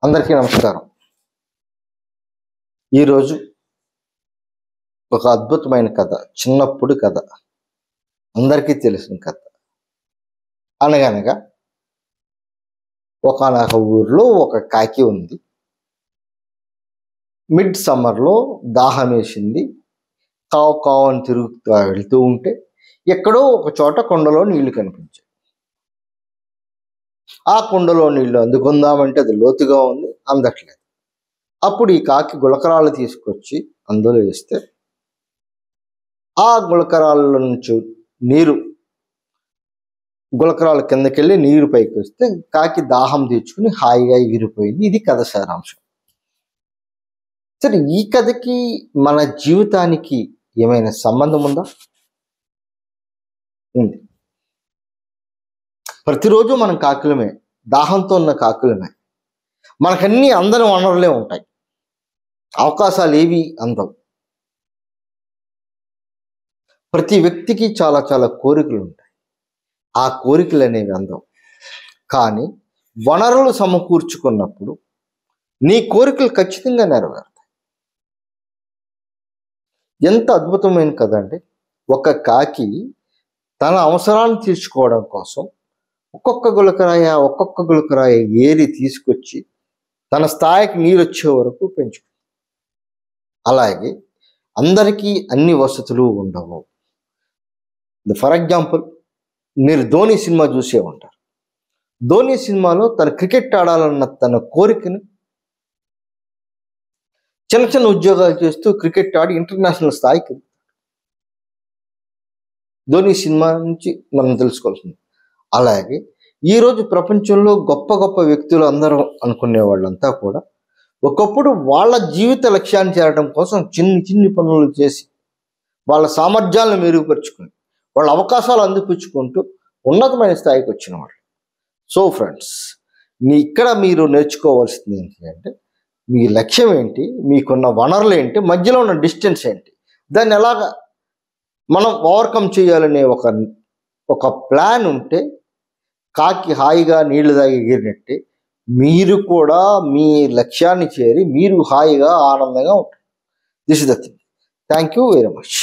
అందరికీ నమస్కారం. ఈరోజు ఒక అద్భుతమైన కథ, చిన్నప్పుడు కథ, అందరికీ తెలిసిన కథ. అనగనగా ఒకానొక ఊరిలో ఒక కాకి ఉంది. మిడ్ సమ్మర్లో దాహం వేసింది. కావు కావు అని తిరుగుతూ వెళ్తూ ఉంటే ఎక్కడో ఒక చోట కుండలో నీళ్లు కనిపించాయి. ఆ కుండలో నీళ్లు అందుకుందామంటే అది లోతుగా ఉంది, అందట్లేదు. అప్పుడు ఈ కాకి గులకరాలు తీసుకొచ్చి అందులో వేస్తే ఆ గులకరాల నుంచి నీరు గులకరాల కిందకెళ్ళి నీరు పైకి వస్తే కాకి దాహం తీర్చుకుని హాయిగా ఎగిరిపోయింది. ఇది కథ సారాంశం. సరే, ఈ కథకి మన జీవితానికి ఏమైనా సంబంధం ఉందా? ఉంది. ప్రతిరోజు మనం కాకులమే, దాహంతో ఉన్న కాకులమే. మనకన్నీ అందని వనరులే ఉంటాయి, అవకాశాలు ఏవి అందం. ప్రతి వ్యక్తికి చాలా చాలా కోరికలు ఉంటాయి, ఆ కోరికలు అనేవి అందం. కానీ వనరులు సమకూర్చుకున్నప్పుడు నీ కోరికలు ఖచ్చితంగా నెరవేరుతాయి. ఎంత అద్భుతమైన కథ అంటే, ఒక కాకి తన అవసరాన్ని తీర్చుకోవడం కోసం ఒక్కొక్క గులకరాయ ఏరి తీసుకొచ్చి తన స్థాయికి నీరు వచ్చే వరకు పెంచుకుంది. అలాగే అందరికీ అన్ని వసతులు ఉండవు. ఫర్ ఎగ్జాంపుల్, మీరు ధోని సినిమా చూసే ఉంటారు. ధోని సినిమాలో తన క్రికెట్ ఆడాలన్న తన కోరికను చిన్న చిన్న ఉద్యోగాలు చేస్తూ క్రికెట్ ఆడి ఇంటర్నేషనల్ స్థాయికి ధోని సినిమా నుంచి మనం తెలుసుకోవాల్సింది. అలాగే ఈరోజు ప్రపంచంలో గొప్ప గొప్ప వ్యక్తులు అందరూ అనుకునే వాళ్ళంతా కూడా ఒకప్పుడు వాళ్ళ జీవిత లక్ష్యాన్ని చేరడం కోసం చిన్ని చిన్ని పనులు చేసి వాళ్ళ సామర్థ్యాలను మెరుగుపరుచుకుని వాళ్ళ అవకాశాలు అందిపుచ్చుకుంటూ ఉన్నతమైన స్థాయికి వచ్చిన వాళ్ళు. సో ఫ్రెండ్స్, ఇక్కడ మీరు నేర్చుకోవాల్సింది ఏంటంటే, మీ లక్ష్యం ఏంటి, మీకున్న వనరులు ఏంటి, మధ్యలో ఉన్న డిస్టెన్స్ ఏంటి, దాన్ని ఎలాగ మనం ఓవర్కమ్ చేయాలనే ఒక ప్లాన్ ఉంటే కాకి హాయిగా నీళ్లు తాగి ఎగిరినట్టే మీరు కూడా మీ లక్ష్యాన్ని చేరి మీరు హాయిగా ఆనందంగా ఉంటారు. This is the thing. Thank you very much.